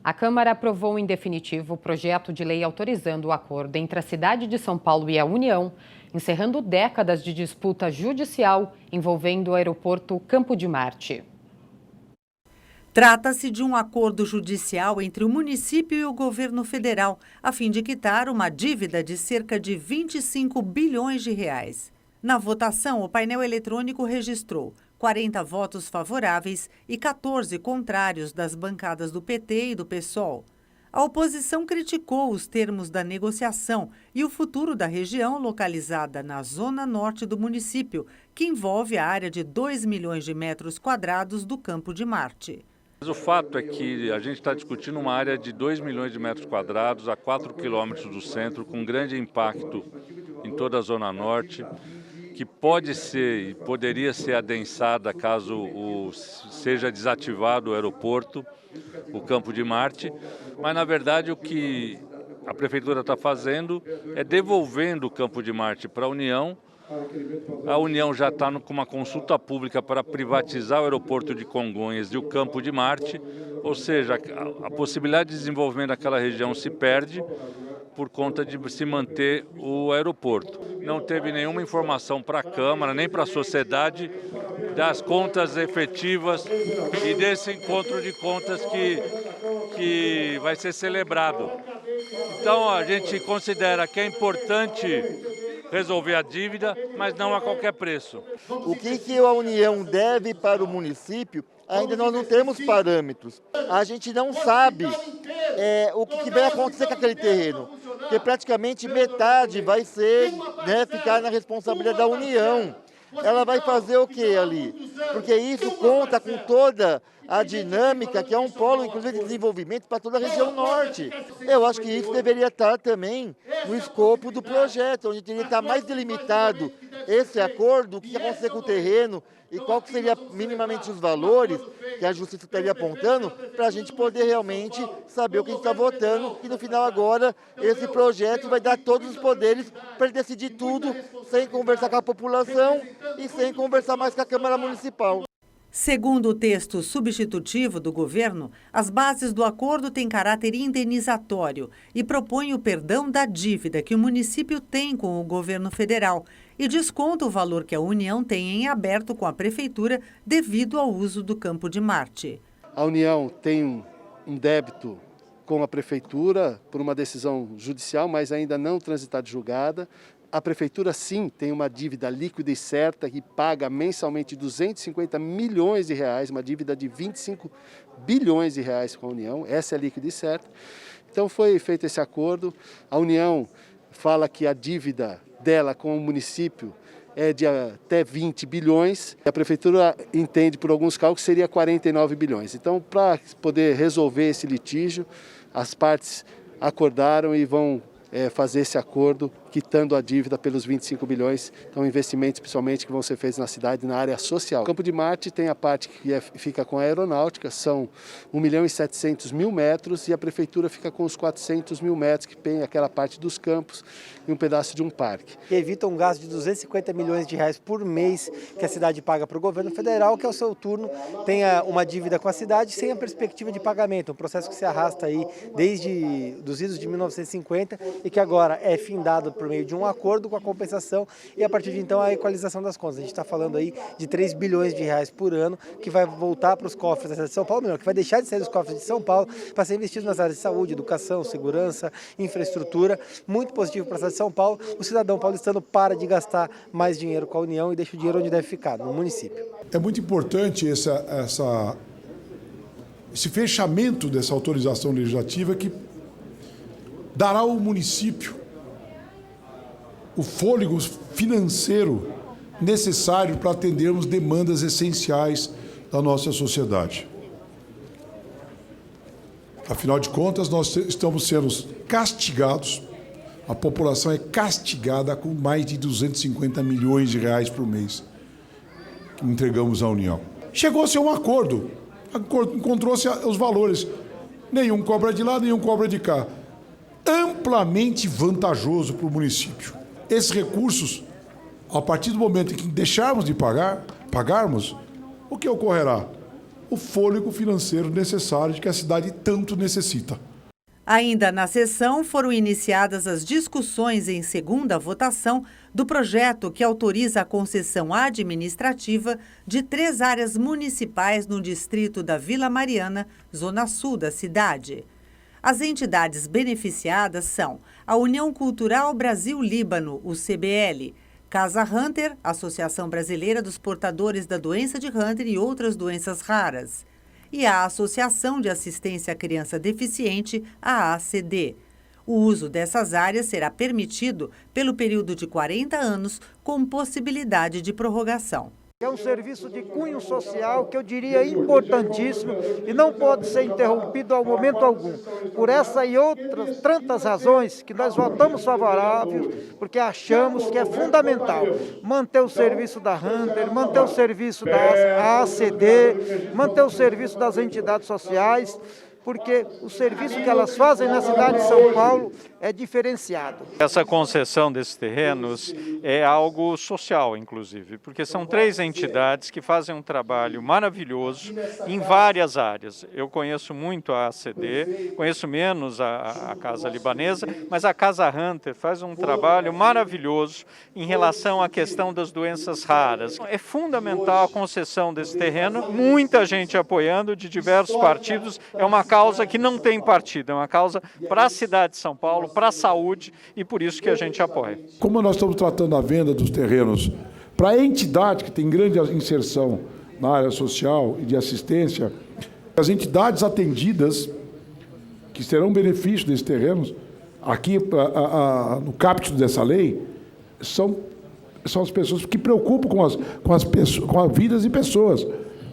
A Câmara aprovou em definitivo o projeto de lei autorizando o acordo entre a cidade de São Paulo e a União, encerrando décadas de disputa judicial envolvendo o aeroporto Campo de Marte. Trata-se de um acordo judicial entre o município e o governo federal, a fim de quitar uma dívida de cerca de 25 bilhões de reais. Na votação, o painel eletrônico registrou 40 votos favoráveis e 14 contrários das bancadas do PT e do PSOL. A oposição criticou os termos da negociação e o futuro da região localizada na zona norte do município, que envolve a área de 2 milhões de metros quadrados do Campo de Marte. Mas o fato é que a gente está discutindo uma área de 2 milhões de metros quadrados a 4 quilômetros do centro, com grande impacto em toda a zona norte, que pode ser e poderia ser adensada caso seja desativado o aeroporto, o Campo de Marte, mas na verdade o que a Prefeitura está fazendo é devolvendo o Campo de Marte para a União. A União já está com uma consulta pública para privatizar o aeroporto de Congonhas e o Campo de Marte, ou seja, a possibilidade de desenvolvimento daquela região se perde por conta de se manter o aeroporto. Não teve nenhuma informação para a Câmara, nem para a sociedade, das contas efetivas e desse encontro de contas que vai ser celebrado. Então a gente considera que é importante resolver a dívida, mas não a qualquer preço. O que a União deve para o município, ainda nós não temos parâmetros. A gente não sabe o que vai acontecer com aquele terreno, porque praticamente metade vai ser, ficar na responsabilidade da União. Ela vai fazer o que ali? Porque isso conta com toda a dinâmica, que é um polo, inclusive, de desenvolvimento para toda a região norte. Eu acho que isso deveria estar também no escopo do projeto, onde teria que estar mais delimitado esse acordo, o que ia acontecer com o terreno e qual que seria minimamente os valores que a Justiça estaria apontando para a gente poder realmente saber o que a gente está votando e no final agora esse projeto vai dar todos os poderes para ele decidir tudo sem conversar com a população e sem conversar mais com a Câmara Municipal. Segundo o texto substitutivo do governo, as bases do acordo têm caráter indenizatório e propõem o perdão da dívida que o município tem com o governo federal e desconta o valor que a União tem em aberto com a Prefeitura devido ao uso do Campo de Marte. A União tem um débito com a Prefeitura por uma decisão judicial, mas ainda não transitada e julgada. A Prefeitura, sim, tem uma dívida líquida e certa que paga mensalmente 250 milhões de reais, uma dívida de 25 bilhões de reais com a União, essa é líquida e certa. Então foi feito esse acordo, a União fala que a dívida dela com o município é de até 20 bilhões, a Prefeitura entende por alguns cálculos que seria 49 bilhões. Então, para poder resolver esse litígio, as partes acordaram e vão fazer esse acordo, quitando a dívida pelos 25 bilhões, então investimentos principalmente que vão ser feitos na cidade na área social. O Campo de Marte tem a parte que fica com a aeronáutica, são 1.700.000 metros e a Prefeitura fica com os 400 mil metros, que tem aquela parte dos campos e um pedaço de um parque. Evita um gasto de 250 milhões de reais por mês que a cidade paga para o governo federal, que ao seu turno tenha uma dívida com a cidade sem a perspectiva de pagamento, um processo que se arrasta aí desde os idos de 1950 e que agora é findado por meio de um acordo com a compensação e a partir de então a equalização das contas. A gente está falando aí de 3 bilhões de reais por ano que vai voltar para os cofres da cidade de São Paulo, melhor, que vai deixar de sair dos cofres de São Paulo para ser investido nas áreas de saúde, educação, segurança, infraestrutura. Muito positivo para a cidade de São Paulo. O cidadão paulistano para de gastar mais dinheiro com a União e deixa o dinheiro onde deve ficar, no município. É muito importante esse fechamento dessa autorização legislativa que dará ao município o fôlego financeiro necessário para atendermos demandas essenciais da nossa sociedade. Afinal de contas, nós estamos sendo castigados, a população é castigada com mais de 250 milhões de reais por mês que entregamos à União. Chegou-se a um acordo, encontrou-se os valores, nenhum cobra de lá, nenhum cobra de cá. Amplamente vantajoso para o município. Esses recursos, a partir do momento em que deixarmos de pagarmos, o que ocorrerá? o fôlego financeiro necessário que a cidade tanto necessita. Ainda na sessão foram iniciadas as discussões em segunda votação do projeto que autoriza a concessão administrativa de 3 áreas municipais no distrito da Vila Mariana, zona sul da cidade. As entidades beneficiadas são a União Cultural Brasil-Líbano, o CBL, Casa Hunter, Associação Brasileira dos Portadores da Doença de Hunter e outras doenças raras, e a Associação de Assistência à Criança Deficiente, a ACD. O uso dessas áreas será permitido pelo período de 40 anos, com possibilidade de prorrogação. É um serviço de cunho social que eu diria importantíssimo e não pode ser interrompido ao momento algum. Por essa e outras tantas razões que nós votamos favoráveis, porque achamos que é fundamental manter o serviço da Hunter, manter o serviço da ACD, manter o serviço das entidades sociais, porque o serviço que elas fazem na cidade de São Paulo é diferenciado. Essa concessão desses terrenos é algo social, inclusive, porque são 3 entidades que fazem um trabalho maravilhoso em várias áreas. Eu conheço muito a ACD, conheço menos a Casa Libanesa, mas a Casa Hunter faz um trabalho maravilhoso em relação à questão das doenças raras. É fundamental a concessão desse terreno, muita gente apoiando de diversos partidos, é uma causa que não tem partido, é uma causa para a cidade de São Paulo, para a saúde, e por isso que a gente apoia. Como nós estamos tratando a venda dos terrenos para a entidade que tem grande inserção na área social e de assistência, as entidades atendidas, que terão benefício desses terrenos, aqui no capítulo dessa lei, são as pessoas que preocupam com as vidas e pessoas.